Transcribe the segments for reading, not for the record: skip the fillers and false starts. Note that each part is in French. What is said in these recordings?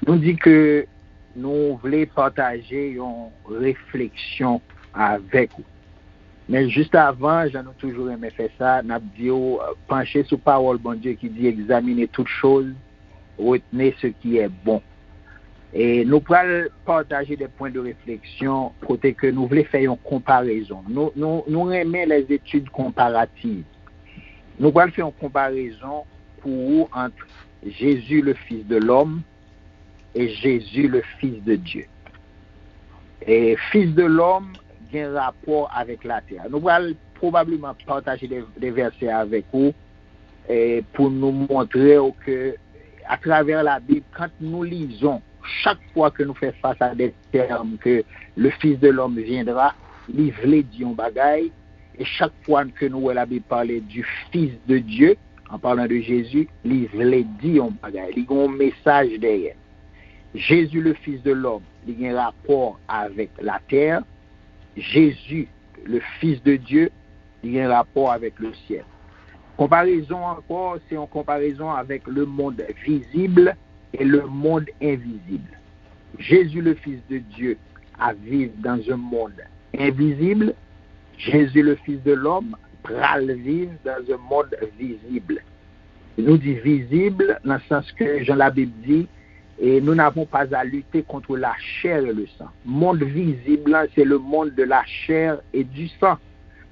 nous dit que nous voulons partager une réflexion avec vous. Mais juste avant, j'en ai toujours aimé faire ça, n'a dit pencher sur parole bon Dieu qui dit examiner toutes choses, retenez ce qui est bon. Et nous pourrons partager des points de réflexion côté que nous voulons faire une comparaison. Nous aimons les études comparatives. Nous pourrons faire une comparaison pour vous entre Jésus le Fils de l'homme et Jésus le Fils de Dieu. Et Fils de l'homme a un rapport avec la terre. Nous allons probablement partager des versets avec vous et pour nous montrer que à travers la Bible, quand nous lisons, chaque fois que nous faisons face à des termes que le Fils de l'homme viendra, il veut dire un bagaille, et chaque fois que nous voyons la Bible parler du Fils de Dieu, en parlant de Jésus, il veut dire un bagaille, il y a un message derrière. Jésus, le Fils de l'homme, il y a un rapport avec la terre. Jésus, le Fils de Dieu, il y a un rapport avec le ciel. Comparaison encore, c'est une comparaison avec le monde visible et le monde invisible. Jésus, le Fils de Dieu, a vécu dans un monde invisible. Jésus, le Fils de l'homme, pral vivre dans un monde visible. Il nous dit visible dans le sens que Jean la Bible dit, et nous n'avons pas à lutter contre la chair et le sang. Monde visible, c'est le monde de la chair et du sang.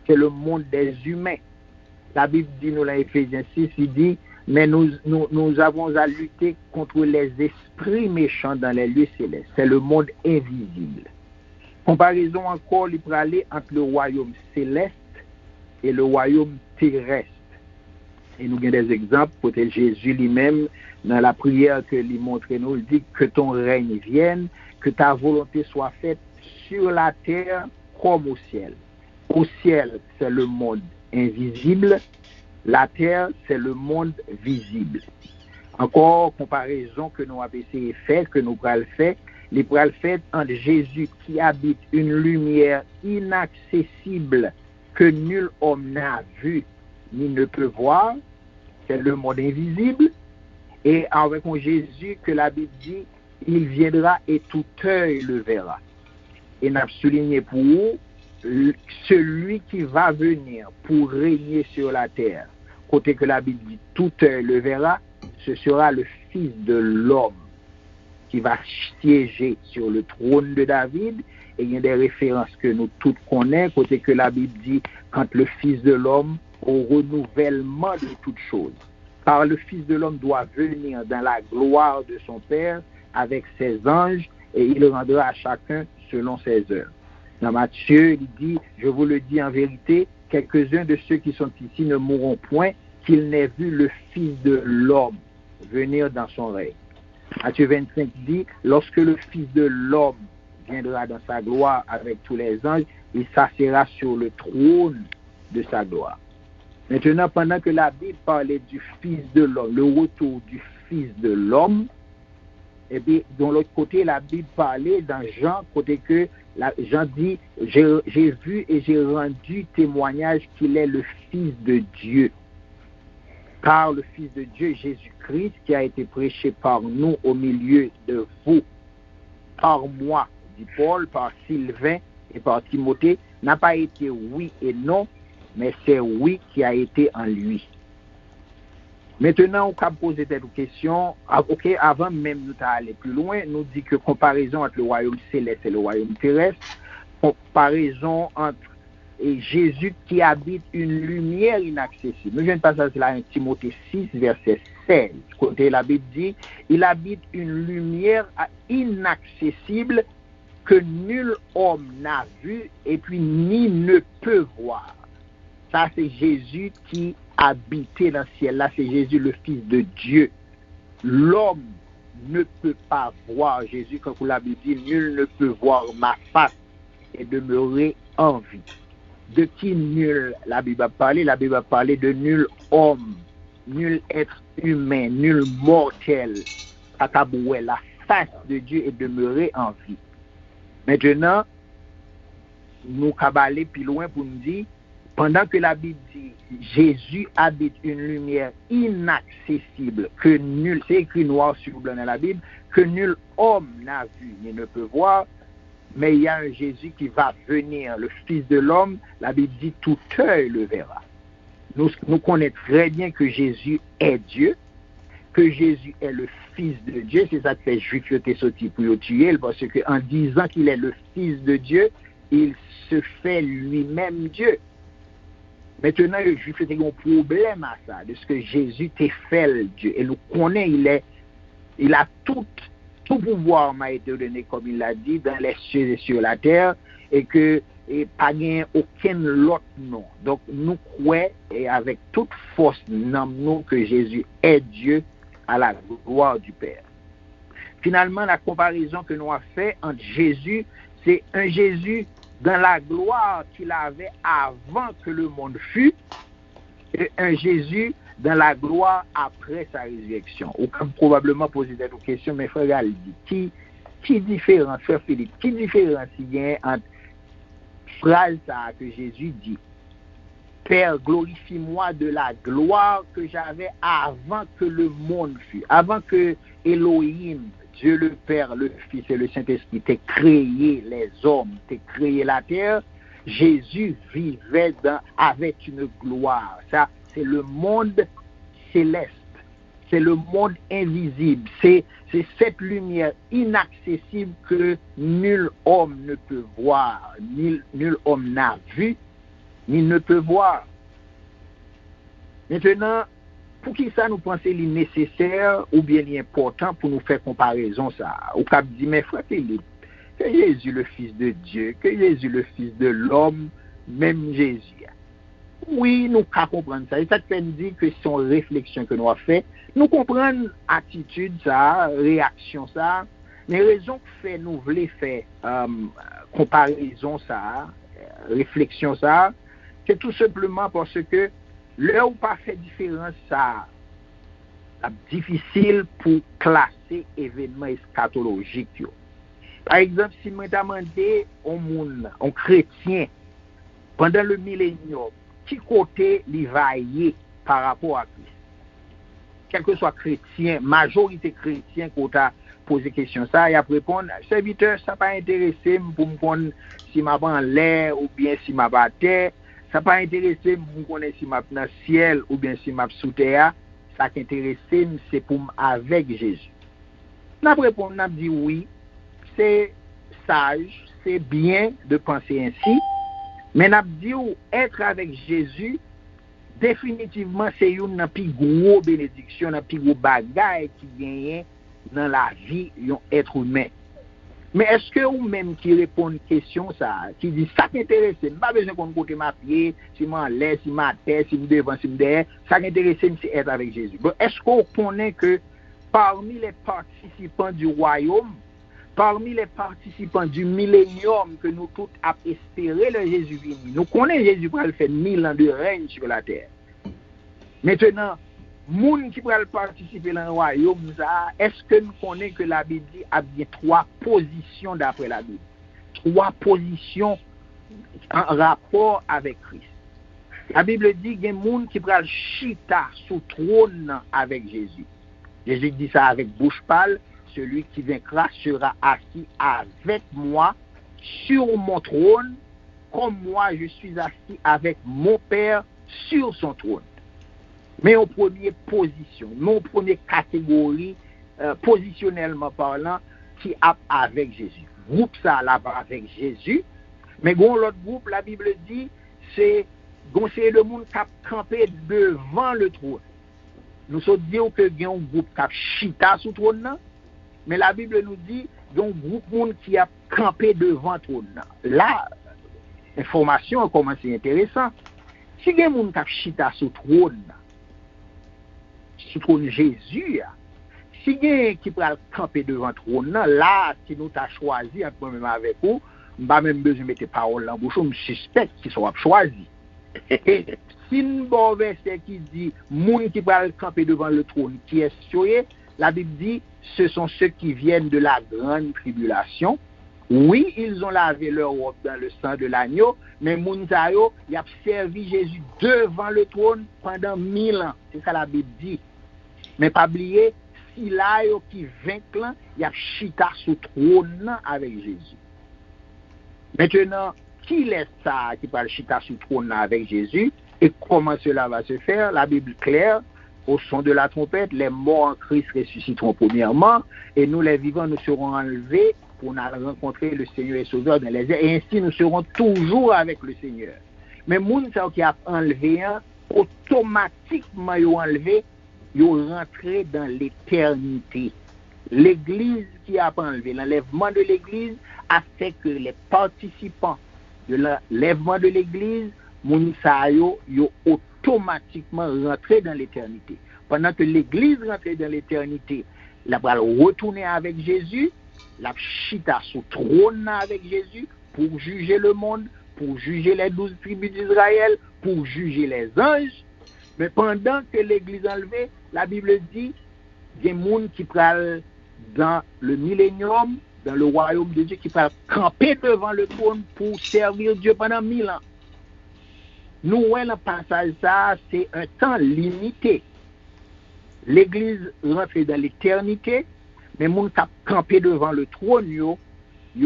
C'est le monde des humains. La Bible dit, nous, dans Éphésiens 6, il dit, mais nous avons à lutter contre les esprits méchants dans les lieux célestes. C'est le monde invisible. Comparaison encore, il peut aller entre le royaume céleste et le royaume terrestre. Et nous avons des exemples, pour Jésus lui-même, dans la prière que lui montre nous, il dit que ton règne vienne, que ta volonté soit faite sur la terre comme au ciel. Au ciel, c'est le monde invisible. La terre, c'est le monde visible. Encore, comparaison que nous avons essayé de faire, que nous pourrons faire, les pourrons faire entre Jésus qui habite une lumière inaccessible que nul homme n'a vu ni ne peut voir, c'est le monde invisible, et avec un Jésus que la Bible dit, il viendra et tout œil le verra. Et nous avons souligné pour vous, celui qui va venir pour régner sur la terre, côté que la Bible dit tout œil le verra, ce sera le Fils de l'homme qui va siéger sur le trône de David. Et il y a des références que nous tous connaissons, côté que la Bible dit quand le Fils de l'homme au renouvellement de toutes choses. Car le Fils de l'homme doit venir dans la gloire de son Père avec ses anges et il rendra à chacun selon ses œuvres. Dans Matthieu, il dit, je vous le dis en vérité, quelques-uns de ceux qui sont ici ne mourront point qu'ils n'aient vu le Fils de l'homme venir dans son règne. Matthieu 25 dit, lorsque le Fils de l'homme viendra dans sa gloire avec tous les anges, il s'assiera sur le trône de sa gloire. Maintenant, pendant que la Bible parlait du Fils de l'homme, le retour du Fils de l'homme, et bien, de l'autre côté, la Bible parlait dans Jean, côté que Jean dit, j'ai vu et j'ai rendu témoignage qu'il est le Fils de Dieu. Car le Fils de Dieu, Jésus-Christ, qui a été prêché par nous au milieu de vous, par moi, dit Paul, par Sylvain et par Timothée, n'a pas été oui et non, mais c'est oui qui a été en lui. Maintenant, on peut poser cette question. Ok, avant même nous d'aller plus loin, nous dit que comparaison entre le royaume céleste et le royaume terrestre, comparaison entre Jésus qui habite une lumière inaccessible. Nous venons de passer là en Timothée 6, verset 16. Côté la Bible dit, il habite une lumière inaccessible que nul homme n'a vu et puis ni ne peut voir. Ça, c'est Jésus qui habitait dans le ciel. Là, c'est Jésus, le Fils de Dieu. L'homme ne peut pas voir Jésus, quand la Bible dit, nul ne peut voir ma face et demeurer en vie. De qui nul, la Bible a parlé? La Bible a parlé de nul homme, nul être humain, nul mortel. Kataboué, la face de Dieu est demeurée en vie. Maintenant, nous cabalons plus loin pour nous dire, pendant que la Bible dit Jésus habite une lumière inaccessible, que nul, c'est écrit noir sur blanc dans la Bible, que nul homme n'a vu ni ne peut voir, mais il y a un Jésus qui va venir, le Fils de l'homme. La Bible dit tout œil le verra. Nous connaissons très bien que Jésus est Dieu, que Jésus est le Fils de Dieu. C'est ça que fait Juif qui est sorti pour le tuer, parce qu'en disant qu'il est le Fils de Dieu, il se fait lui-même Dieu. Maintenant, le Juif a un problème à ça, de ce que Jésus t'est fait Dieu. Et nous connaissons, il a tout pouvoir m'a été donné, comme il l'a dit, dans les cieux et sur la terre, et que pas aucun autre nom. Donc, nous croyons, et avec toute force, nous que Jésus est Dieu à la gloire du Père. Finalement, la comparaison que nous avons fait entre Jésus, c'est un Jésus dans la gloire qu'il avait avant que le monde fût, et un Jésus dans la gloire après sa résurrection. Ou comme probablement poser des questions, mais frère Ali dit, qui différence, frère Philippe, qui différence il y a entre phrase que Jésus dit, Père, glorifie-moi de la gloire que j'avais avant que le monde fût, avant que Elohim, Dieu le Père, le Fils et le Saint-Esprit t'aient créé les hommes, t'aient créé la terre. Jésus vivait avec une gloire. Ça, c'est le monde céleste, c'est le monde invisible, c'est cette lumière inaccessible que nul homme ne peut voir, nul homme n'a vu, ni ne peut voir. Maintenant, pour qui ça nous pensons est nécessaire ou bien important pour nous faire comparaison ça? Au cap dit, mais frère Philippe, que Jésus le Fils de Dieu, que Jésus le Fils de l'homme, même Jésus. Oui, nous pouvons comprendre ça. Et ça fait nous dire que c'est une réflexion que nous avons fait. Nous comprenons attitude ça, réaction ça. Mais raison que fait nous voulons faire comparaison ça, réflexion ça, c'est tout simplement parce que là où pas fait différence ça, c'est difficile pour classer événements eschatologiques. Par exemple, si je demandé un chrétien pendant le millénium, qui côté il va y aller par rapport à Christ? Quel que soit chrétien, majorité chrétien, quand a posé question ça, il a répondu, serviteur, ça n'a pas intéressé pour me connaître si je suis en l'air ou bien si je suis à terre. Ça n'a pas intéressé pour me connaître si je suis dans le ciel ou bien si je suis sous terre. Ça qui intéresse, c'est pour moi avec Jésus. On a répondu, on a dit oui, c'est sage, c'est bien de penser ainsi. Mais on a dit être avec Jésus, définitivement, c'est une plus grosse bénédiction, une plus grosse bagaille qui gagne dans la vie d'un être humain. Mais est-ce que vous-même qui répond à une question, ça, qui dit ça m'intéresse, je n'ai pas besoin qu'on côté ma pied, si je l'air, si ma tête, si je devant, si je derrière, ça m'intéresse, c'est être avec Jésus. Bon, est-ce qu'on connaît que parmi les participants du royaume, parmi les participants du millénium que nous tous avons espéré le Jésus venu, nous connaissons Jésus pour faire 1000 ans de règne sur la terre. Maintenant, moun qui pourrait participer dans le royaume, est-ce que nous connaissons que la Bible dit a bien 3 positions d'après la Bible? 3 positions en rapport avec Christ. La Bible dit qu'il y a des gens qui pourraient chita sous trône avec Jésus. Jésus dit ça avec bouche pâle, celui qui vaincra sera assis avec moi sur mon trône, comme moi je suis assis avec mon Père sur son trône. Mais en première position, non première catégorie, positionnellement parlant, qui a avec Jésus. Groupe ça là avec Jésus, mais l'autre groupe, la Bible dit, c'est le monde qui a campé devant le trône. Nous sommes dit que il y a un groupe qui a chita sous le trône, mais la Bible nous dit qu'il y a un groupe monde qui a campé devant le trône. Là, l'information commence à être intéressante. Si il y a un monde qui a chita sous le trône Jésus, si quelqu'un qui peut camper devant le trône, là, si nous t'as choisi, même avec vous, je n'ai pas même besoin de mettre parole dans la bouche, je suspecte qu'ils soient choisis. Si nous avons un verset qui dit, moun qui peut camper devant le trône, qui est sauvé, la Bible dit, ce sont ceux qui viennent de la grande tribulation. Oui, ils ont lavé leur robe dans le sang de l'agneau, mais Mounzayo, il a servi Jésus devant le trône pendant 1000 ans. C'est ça la Bible dit. Mais pas oublier, parti là qui vainquent, il y a chita sous trône avec Jésus. Maintenant, qui laisse ça qui parle chita sous trône avec Jésus et comment cela va se faire? La Bible claire, au son de la trompette, les morts en Christ ressusciteront premièrement et nous les vivants nous serons enlevés pour aller rencontrer le Seigneur et Sauveur dans les airs et ainsi nous serons toujours avec le Seigneur. Mais moun ça qui a enlevé automatiquement ils ont enlevé, ils ont rentré dans l'éternité. L'église qui a enlevé, l'enlèvement de l'église a fait que les participants de l'enlèvement de l'église, moun sa yo automatiquement rentré dans l'éternité. Pendant que l'église rentrait dans l'éternité, la va retourner avec Jésus, la chita sous trône avec Jésus pour juger le monde, pour juger les 12 tribus d'Israël, pour juger les anges. Mais pendant que l'église enlevée, la Bible dit, il y a des gens qui parlent dans le millénium, dans le royaume de Dieu, qui parlent camper devant le trône pour servir Dieu pendant 1000 ans. Nous, le passage, ça, c'est un temps limité. L'église rentre dans l'éternité, mais les gens qui campé devant le trône, yo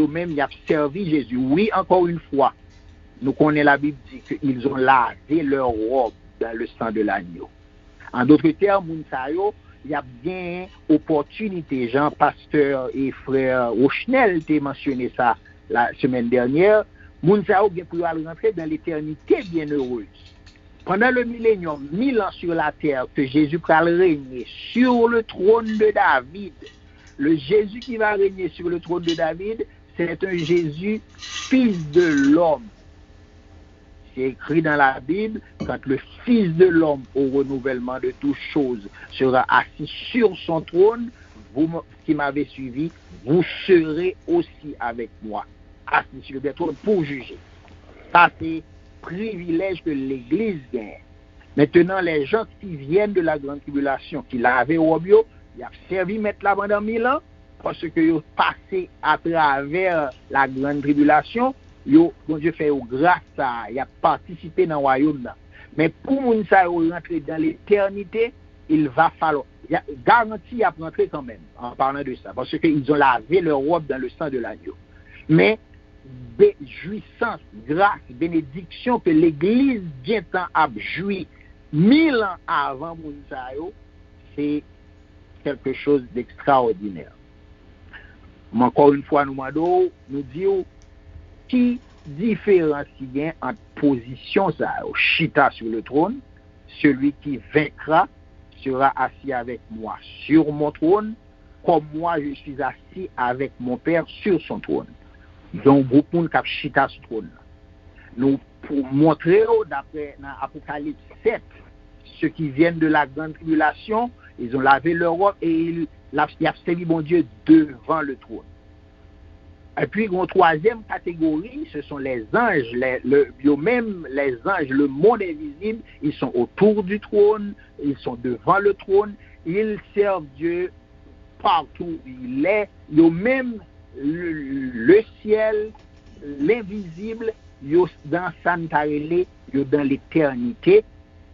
même y a servi Jésus. Oui, encore une fois, nous connaissons la Bible dit qu'ils ont lavé leur robe dans le sang de l'agneau. En d'autres termes, il y a bien opportunité. Jean, pasteur et frère Rochnel t'a mentionné ça la semaine dernière. Mounsaou bien pour rentrer dans l'éternité bienheureuse. Pendant le millénium, 1000 ans sur la terre, que Jésus va régner sur le trône de David. Le Jésus qui va régner sur le trône de David, c'est un Jésus, fils de l'homme. C'est écrit dans la Bible, quand le Fils de l'homme, au renouvellement de toutes choses, sera assis sur son trône, vous qui m'avez suivi, vous serez aussi avec moi, assis sur le trône pour juger. Ça, c'est privilège que l'Église gagne. Maintenant, les gens qui viennent de la grande tribulation, qui l'avaient au bio, ils ont servi mettre là pendant 1000 ans, parce qu'ils ont passé à travers la grande tribulation, bon Dieu fait grâce à, il a participé dans le royaume. Mais pour moun sa rentrer dans l'éternité, il va falloir, garantie à rentrer quand même, en parlant de ça, parce qu'ils ont lavé leur robe dans le sang de l'agneau. Mais, jouissance, grâce, bénédiction que l'Église bien temps a joui 1000 ans avant moun sa c'est quelque chose d'extraordinaire. Mais encore une fois, nous disons, qui différencie bien entre position ça, chita sur le trône, celui qui vaincra sera assis avec moi sur mon trône, comme moi je suis assis avec mon Père sur son trône. Donc, beaucoup de chita sur le trône. Nous, pour montrer, d'après Apocalypse 7, ceux qui viennent de la grande tribulation, ils ont lavé leur robe et ils ont servi mon Dieu devant le trône. Et puis, une troisième catégorie, ce sont les anges, même les anges, le monde invisible, ils sont autour du trône, ils sont devant le trône, ils servent Dieu partout où il est, même le ciel, l'invisible, dans Santarele, dans l'éternité,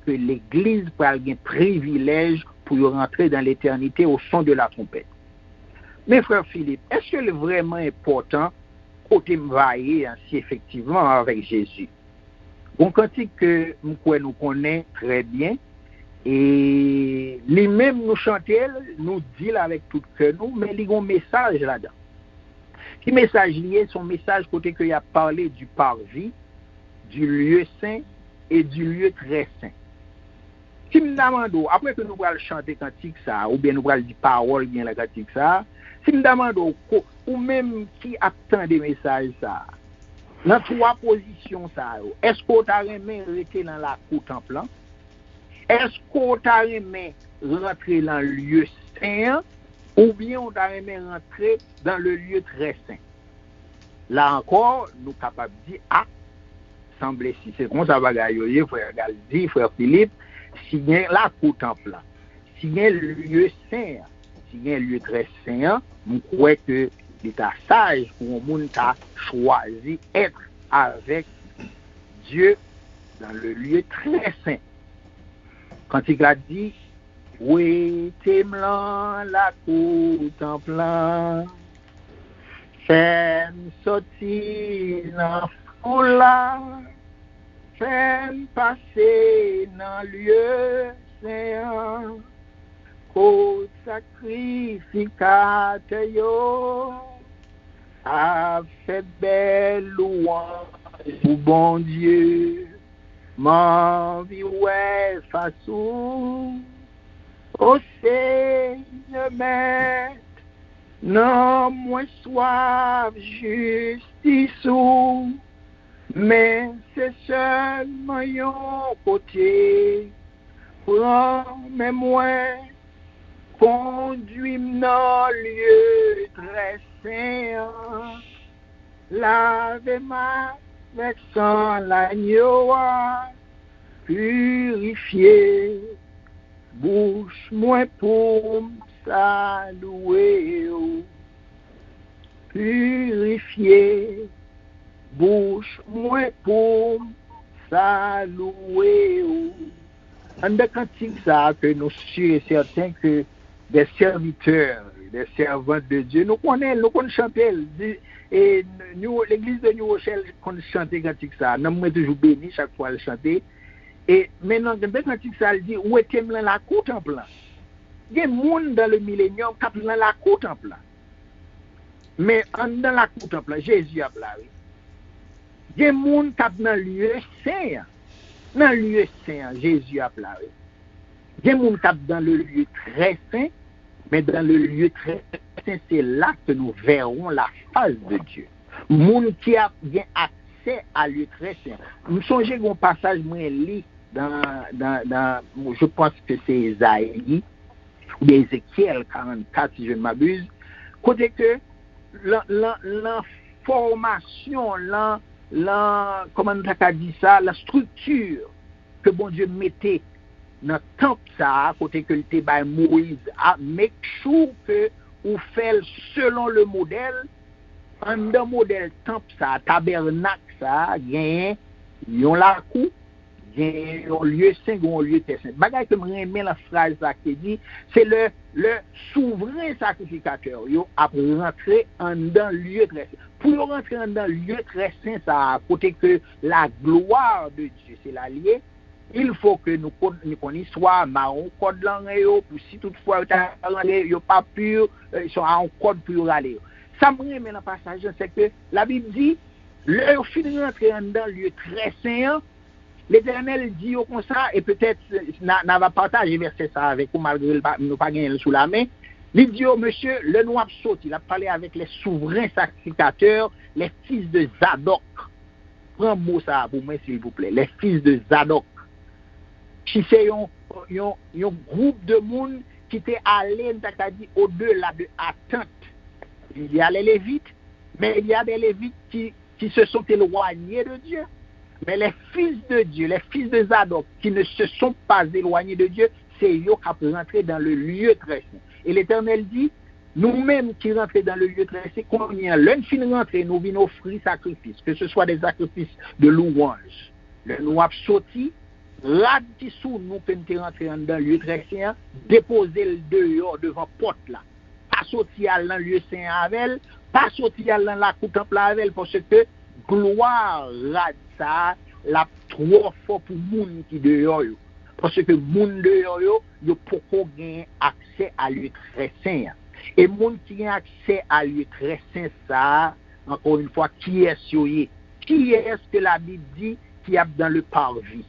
que l'Église prend un privilège pour rentrer dans l'éternité au son de la trompette. Mais frère Philippe, est-ce que c'est vraiment important côté m'vailler si effectivement avec Jésus? Bon cantique que nous connaissons très bien et lui-même nous chanter, nous dit avec tout cœur nous, mais il y a un message là-dedans. Qui message lié, son message côté qu'il a parlé du parvis, du lieu saint et du lieu très saint. Si nous demandons, après que nous allons chanter cantique ça, ou bien nous allons dire parole bien la cantique ça, si nous demandons, ou même qui attend des messages ça, dans trois positions ça, est-ce qu'on t'a remis rester dans la cour temple? Est-ce qu'on t'a remis rentrer dans le lieu saint? Ou bien on t'a remis rentrer dans le lieu très saint? Là encore, nous sommes capables de dire, semble si c'est comme ça, frère Galdi, frère Philippe, si y a la cour temple, si y a le lieu saint, si y a un lieu très saint, nous croyons que l'État sage pour un monde qui a choisi être avec Dieu dans le lieu très saint. Quand il a dit, Oui, t'aimes la coute en plein. Fais-moi sortir dans foula. Fais-moi passer dans lieu saint. Côte sacrificateur yo. A fait belle louange au bon Dieu. M'envie ouais face au Seigneur maître. Non, moi soif justice ou, mais c'est seulement un côté. Prends-moi moi, conduis-moi dans le lieu très saint. Lave-moi avec sang l'agneau, purifié. Bouche moi pour saluer, purifié. Bouche moi pour saluer. En de cantique ça que nous sommes certains que des serviteurs, des servantes de Dieu, nous connaissons chanter. Et nous, l'église de New Rochelle, qu'on chante cantique ça, nous sommes toujours bénis chaque fois à le chanter. Et maintenant, quand ça dit, où est-ce que la cour en plein? Il y a des gens dans le millénium qui ont la cour en plein. Mais dans la cour en plein, Jésus a parlé. Il y a des gens qui ont dans le lieu saint. Dans le lieu saint, Jésus a parlé. Il y a des gens qui ont dans le lieu très saint, mais dans le lieu très saint, c'est là que nous verrons la face de Dieu. Moun qui a bien accès à lieu très saint. Nous songez un passage moi lit dans je pense que c'est Isaïe ou Ézéchiel 44 si je ne m'abuse, côté que l'information, comment on a dit ça, la structure que bon Dieu mettait dans le temple ça, côté que le débat Moïse a make sure que ou fait selon le modèle. En le modèle temple ça, tabernacle ça, gagne yon la cour, gagne yon lieu saint, yon lieu très saint. Bagay que m'aime la phrase ça qui dit, c'est le souverain sacrificateur yo a rentrer en dans lieu très saint. Pour rentrer en dans lieu très saint ça, côté que la gloire de Dieu c'est l'allié. Il faut que nous connaissions soit marron code langue pour si toutefois yo pas pur, ils sont en code pour aller. Ça me remet dans le passage, c'est que la Bible dit, le fin de rentrer dans le lieu très saint, l'Éternel dit comme ça, et peut-être n'a va partager verset ça avec vous, malgré nous pas gagner sous la main. Il dit, oh, monsieur, le noir saute, il a parlé avec les souverains sacrificateurs, les fils de Zadok. Prends mot ça pour moi, s'il vous plaît. Les fils de Zadok. Qui c'est un groupe de monde qui était allé, au-delà de attente. Il y a les Lévites, mais il y a des Lévites qui se sont éloignés de Dieu. Mais les fils de Dieu, les fils de Zadok, qui ne se sont pas éloignés de Dieu, c'est eux qui ont rentré dans le lieu très saint. Et l'Éternel dit, nous-mêmes qui rentrons dans le lieu très saint, combien l'un fin rentrer, nous venons offrir sacrifices, que ce soit des sacrifices de louange. Le nous a sorti, radissou nous pouvons rentrer dans le lieu très saint, déposer le dehors devant porte là. Pas sortir dans le lieu saint avec, pas sortir dans la cour temple avec, parce que gloire rad ça, la trop fort pour moun qui dehors. Parce que moun dehors yo poko gen accès à lieu très saint. Et moun qui a accès à lieu très saint ça, encore une fois, qui est-ce que la Bible dit qui est dans le parvis?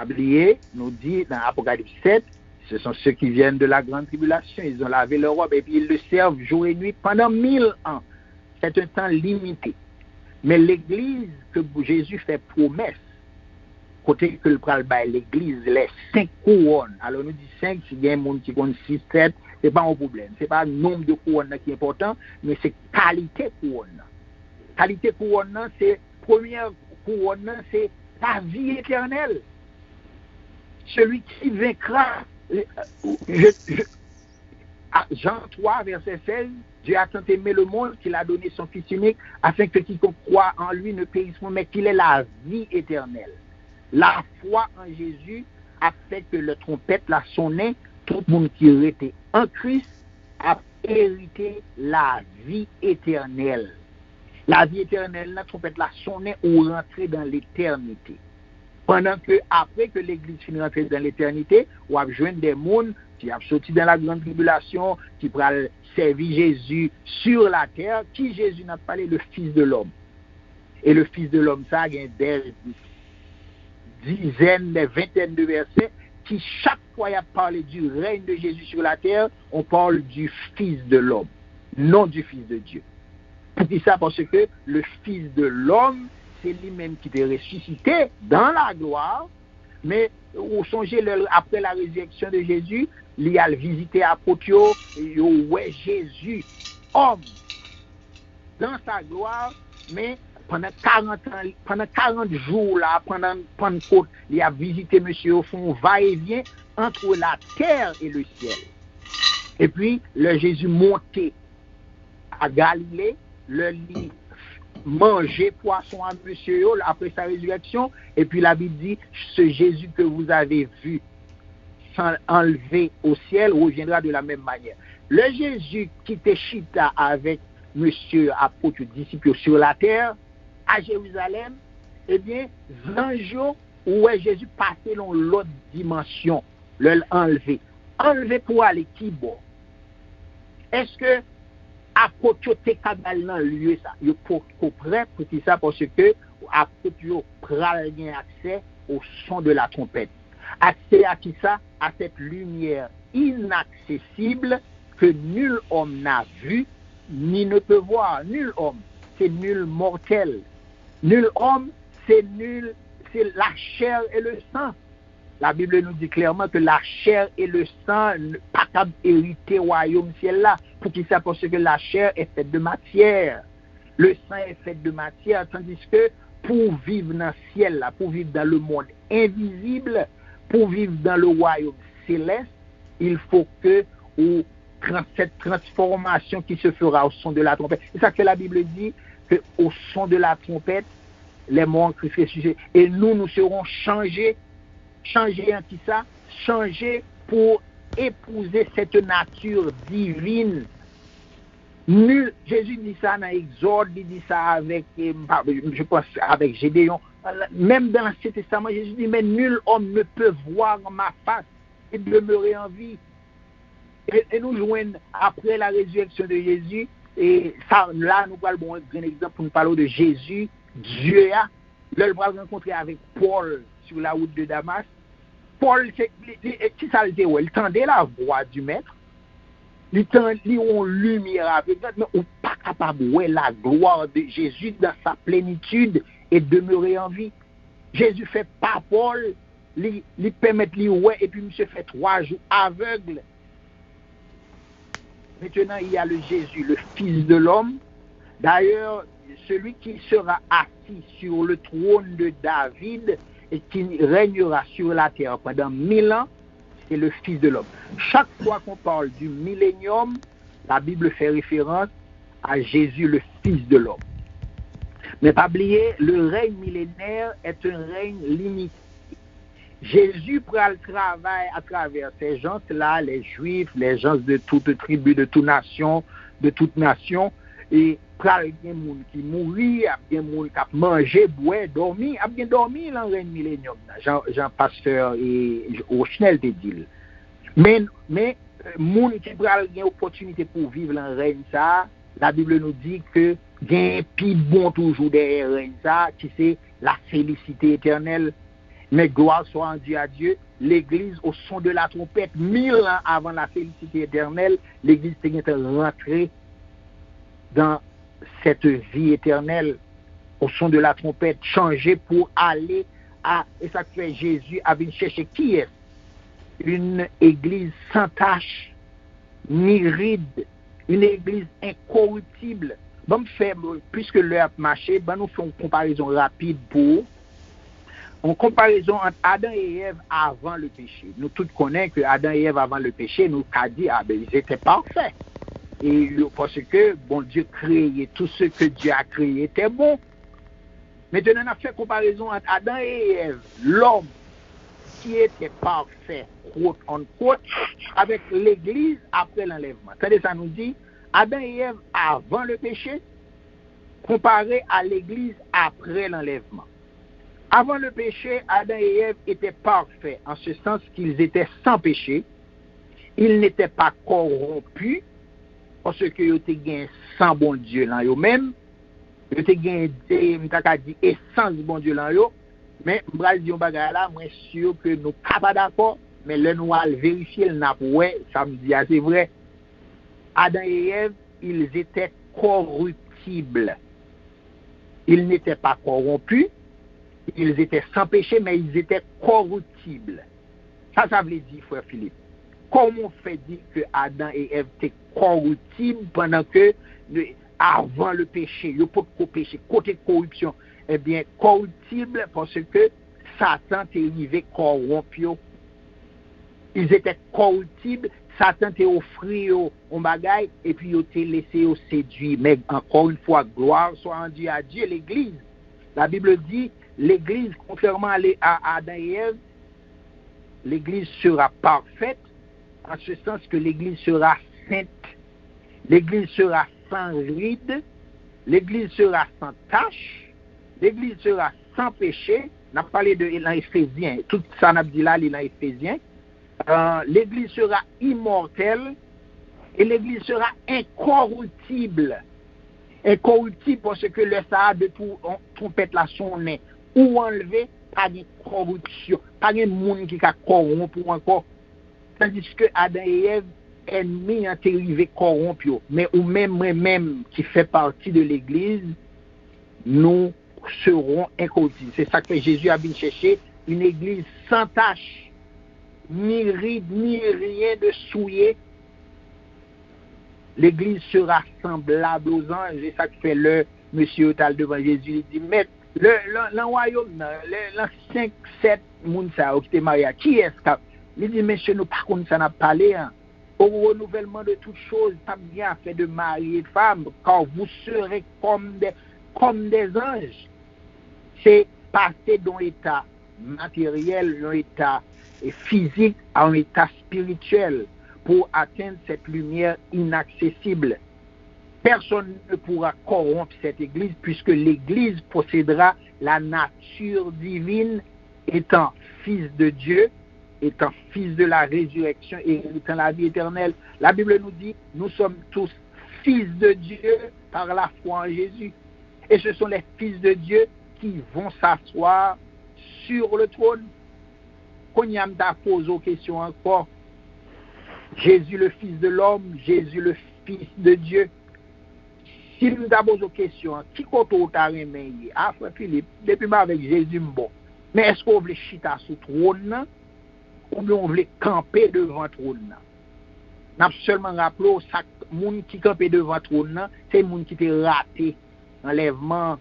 Oubliez, nous dit dans Apocalypse 7, ce sont ceux qui viennent de la grande tribulation, ils ont lavé leur robe et puis ils le servent jour et nuit pendant 1000 ans. C'est un temps limité. Mais l'église que Jésus fait promesse, côté que le pral bail l'église, les 5 couronnes. Alors nous dit 5, s'il y a un monde qui compte 6, 7, c'est pas un problème. C'est pas le nombre de couronnes qui est important, mais c'est qualité couronne. Qualité couronne, c'est première couronne, c'est la vie éternelle. Celui qui vaincra, Jean 3, verset 16, Dieu a tant aimé le monde qu'il a donné son Fils unique, afin que quiconque croit en lui ne périsse pas, mais qu'il ait la vie éternelle. La foi en Jésus a fait que le trompette la sonnait, tout le monde qui était en Christ a hérité la vie éternelle. La vie éternelle, la trompette la sonnait ou rentrer dans l'éternité. Pendant que, après que l'Église finit rentrer dans l'éternité, on a joindre des mondes qui a sorti dans la grande tribulation, qui pourra servir Jésus sur la terre, qui Jésus n'a parlé, le Fils de l'homme. Et le Fils de l'homme, ça a des dizaines, des vingtaines de versets, qui chaque fois il a parlé du règne de Jésus sur la terre, on parle du Fils de l'homme, non du Fils de Dieu. Pour ça, parce que le Fils de l'homme, c'est lui-même qui est ressuscité dans la gloire, mais vous songez, après la résurrection de Jésus, il a visité apôtres, ouais Jésus, homme, dans sa gloire, mais pendant 40 ans, pendant 40 jours là, pendant Pentecôte, il a visité monsieur au fond, va-et-vient entre la terre et le ciel. Et puis, le Jésus monté à Galilée, le lit manger poisson à monsieur après sa résurrection, et puis la Bible dit, ce Jésus que vous avez vu enlevé au ciel reviendra de la même manière. Le Jésus qui était chita avec monsieur apôtre disciple sur la terre, à Jérusalem, eh bien, l'ange où est Jésus passé dans l'autre dimension, le enlevé. Enlevé pour aller qui bon? Est-ce que apôtre te kabal dans lieu ça? Il faut prêt pour ça parce que apôtre pral gen accès au son de la trompette. Accès à qui ça? À cette lumière inaccessible que nul homme n'a vu ni ne peut voir. Nul homme, c'est nul mortel. Nul homme, c'est nul, c'est la chair et le sang. La Bible nous dit clairement que la chair et le sang ne pas capable hériter royaume ciel là. Pour qui ça? Parce que la chair est faite de matière. Le sang est fait de matière, tandis que pour vivre dans le ciel là, pour vivre dans le monde invisible, pour vivre dans le royaume céleste, il faut que cette transformation qui se fera au son de la trompette. C'est ça que la Bible dit, qu'au son de la trompette, les morts en Christ ressuscités. Et nous serons changés. Changés en qui ça? Changés pour épouser cette nature divine. Nul, Jésus dit ça dans Exode, il dit ça avec, je pense, avec Gédéon. Même dans l'Ancien Testament, Jésus dit, mais nul homme ne peut voir ma face et demeurer en vie. Et nous joignons après la résurrection de Jésus, et ça, là, nous parlons un grand exemple pour nous parler de Jésus, Dieu a. Là, nous allons rencontrer avec Paul sur la route de Damas. Paul, qui ça le dit? Il tendait la voix du maître. Il ont lumière avec nous, mais on n'est pas capable de voir la gloire de Jésus dans sa plénitude et demeurer en vie. Jésus fait pas Paul, il permet de voir, et puis monsieur fait 3 jours aveugle. Maintenant, il y a le Jésus, le Fils de l'homme. D'ailleurs, celui qui sera assis sur le trône de David et qui régnera sur la terre pendant 1000 ans, c'est le Fils de l'homme. Chaque fois qu'on parle du millénium, la Bible fait référence à Jésus, le Fils de l'homme. Mais pas oublier, le règne millénaire est un règne limité. Jésus prend le travail à travers ces gens-là, les Juifs, les gens de toute tribu, de toute nation, et prend des gens qui mourent, des gens qui mangent, boivent, dormir, il y a dormi dans le règne millénium. Jean Pasteur et Ochnel te dit. Mais les gens qui prennent l'opportunité pour vivre dans le règne, ça, la Bible nous dit que il y a un plus bon toujours derrière le règne, ça, qui c'est la félicité éternelle. Mais gloire soit rendue à Dieu, l'Église, au son de la trompette, 1000 ans avant la félicité éternelle, l'Église est rentrée dans cette vie éternelle, au son de la trompette, changée pour aller à... Et ça fait Jésus a venu chercher qui est une Église sans tache, ni ride, une Église incorruptible. Bon, puisque l'heure a marché, nous faisons une comparaison rapide pour... En comparaison entre Adam et Ève avant le péché. Nous tous connaissons que Adam et Ève avant le péché, nous avons dit, ils étaient parfaits. Et parce que, bon Dieu créait, tout ce que Dieu a créé était bon. Maintenant, on a fait comparaison entre Adam et Ève, l'homme. qui était parfait, quote on quote, avec l'Église après l'enlèvement. C'est-à-dire, ça nous dit, Adam et Ève avant le péché, comparé à l'Église après l'enlèvement. Avant le péché, Adam et Ève étaient parfaits, en ce sens qu'ils étaient sans péché, ils n'étaient pas corrompus, parce qu'ils étaient gagnés sans bon Dieu dans eux-mêmes, ils étaient gagnés essence bon Dieu dans eux, mais je vais dire là, moi sûr que nous ne sommes pas d'accord, mais là nous allons vérifier le ouais, ça me dit c'est vrai. Adam et Ève, ils étaient corruptibles. Ils n'étaient pas corrompus, ils étaient sans péché, mais ils étaient corruptibles. Ça veut dire, frère Philippe, comment on fait dire que Adam et Ève étaient corruptibles pendant que, avant le péché, il n'y a pas de péché, côté corruption, eh bien, corruptible parce que Satan est arrivé corrompu. Ils étaient corruptibles, Satan t'a offert un bagage et puis il t'a laissé séduire. Mais encore une fois, gloire soit rendue à Dieu, l'Église. La Bible dit, l'Église, contrairement à Adam et Ève, l'Église sera parfaite, en ce sens que l'Église sera sainte, l'Église sera sans ride, l'Église sera sans tache, l'Église sera sans péché. On a parlé de l'Éphésiens, tout ça on a dit là, l'Éphésiens. L'Église sera immortelle et l'Église sera incorruptible. Incorruptible parce que le ça de tout trompette la sonne ou enlever, pas de corruption, pas de monde qui a corrompu encore. Tandis que Adam et Ève, ennemis ont arrivé corrompus. Mais ou même qui fait partie de l'Église, nous serons incorruptibles. C'est ça que Jésus a bien cherché, une Église sans tache, ni ride, ni rien de souillé. L'Église sera semblable aux anges. C'est ça que fait le monsieur Otal devant Jésus. Il dit, mais le royaume, le 5, 7 moun sa qui était marié, qui est-ce que? Il dit, monsieur, nous par contre, ça n'a pas parlé. Hein. Au renouvellement de toutes choses, ça bien fait de mari et de femme, car vous serez comme des anges. C'est passer d'un état matériel, d'un état physique à un état spirituel pour atteindre cette lumière inaccessible. Personne ne pourra corrompre cette Église puisque l'Église possédera la nature divine étant fils de Dieu, étant fils de la résurrection et étant la vie éternelle. La Bible nous dit, nous sommes tous fils de Dieu par la foi en Jésus. Et ce sont les fils de Dieu qui vont s'asseoir sur le trône. Qu'on y a posé aux questions encore. Jésus le Fils de l'homme, Jésus le Fils de Dieu. Si nous avons posé aux questions, qui compte au taremé? Ah, frère Philippe, depuis avec Jésus, bon. Mais est-ce qu'on veut chita sous trône? Ou bien on veut camper devant le trône? N'a seulement rappelé ça, moun qui campait devant le trône, c'est moun qui était raté, enlèvement.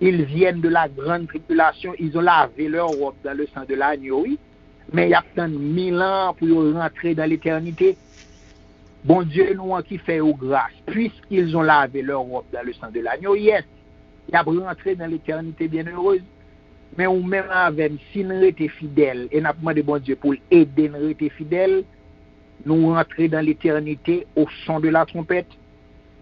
Ils viennent de la grande tribulation, ils ont lavé leur robe dans le sang de l'agneau, oui. Mais il y a tant de 1000 ans pour rentrer dans l'éternité. Bon Dieu nous qui fait aux grâces, puisqu'ils ont lavé leur robe dans le sang de l'agneau, yes, il y a rentré dans l'éternité bienheureuse. Mais ou même avec, si nous étions fidèles, et nous avons demandé bon Dieu pour aider nous être fidèles, nous rentrer dans l'éternité au son de la trompette.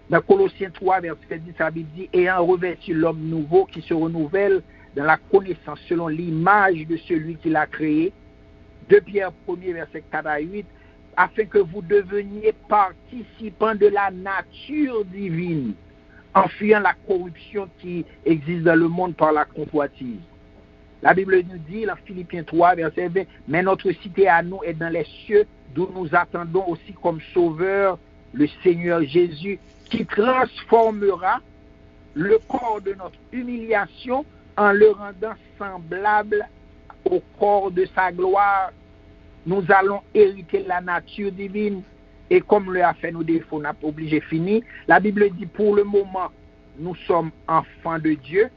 Dans Colossiens 3, verset 10, ça dit, ayant revêtu l'homme nouveau qui se renouvelle dans la connaissance selon l'image de celui qui l'a créé. 2 Pierre 1, verset 4 à 8, afin que vous deveniez participants de la nature divine, en fuyant la corruption qui existe dans le monde par la convoitise. La Bible nous dit, dans Philippiens 3, verset 20, mais notre cité à nous est dans les cieux, d'où nous attendons aussi comme sauveur le Seigneur Jésus, qui transformera le corps de notre humiliation en le rendant semblable au corps de sa gloire. Nous allons hériter la nature divine et comme le a fait nos défauts, on n'a pas obligé fini. La Bible dit pour le moment, nous sommes enfants de Dieu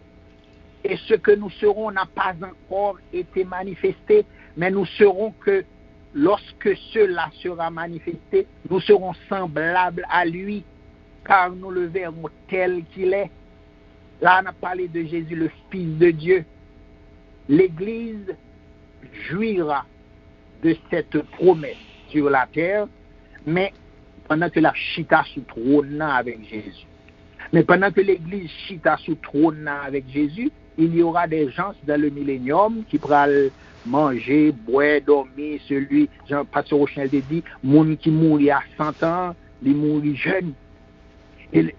et ce que nous serons n'a pas encore été manifesté, mais nous serons que lorsque cela sera manifesté, nous serons semblables à lui, car nous le verrons tel qu'il est. Là, on a parlé de Jésus, le Fils de Dieu. L'Église jouira de cette promesse sur la terre, mais pendant que la chita sous trône avec Jésus. Mais pendant que l'Église chita sous trône avec Jésus, il y aura des gens dans le millénium qui pourront manger, boire, dormir, celui, Jean Pasteur Rochinel dit, monde qui mourit à 100 ans, il mourit jeune. Et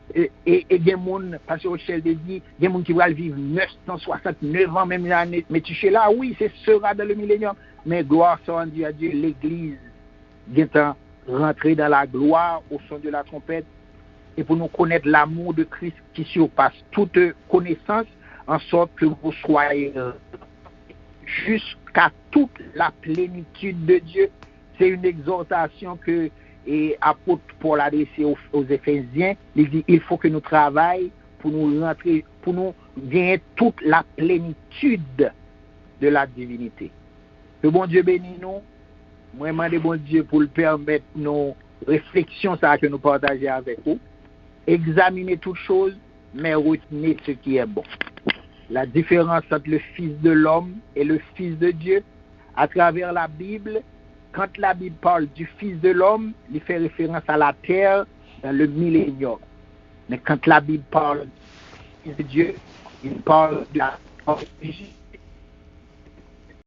des monde, Pasteur Rochinel dit, des monde qui vont vivre 969 ans, même l'année. Mais tu sais là, oui, c'est sera dans le millénium. Mais gloire soit rendue à Dieu, l'Église vient rentrer dans la gloire au son de la trompette. Et pour nous connaître l'amour de Christ qui surpasse toute connaissance, en sorte que vous soyez jusqu'à toute la plénitude de Dieu. C'est une exhortation que apôtre Paul a adressée aux Éphésiens. Il dit il faut que nous travaillions pour nous rentrer, pour nous gagner toute la plénitude de la divinité. Que bon Dieu bénisse nous. Moi, je demande bon Dieu pour le permettre nos réflexions ça que nous partageons avec vous. Examinez toutes choses, mais retenez ce qui est bon. La différence entre le Fils de l'homme et le Fils de Dieu, à travers la Bible, quand la Bible parle du Fils de l'homme, il fait référence à la terre dans le millénium. Mais quand la Bible parle du Fils de Dieu, il parle de la origine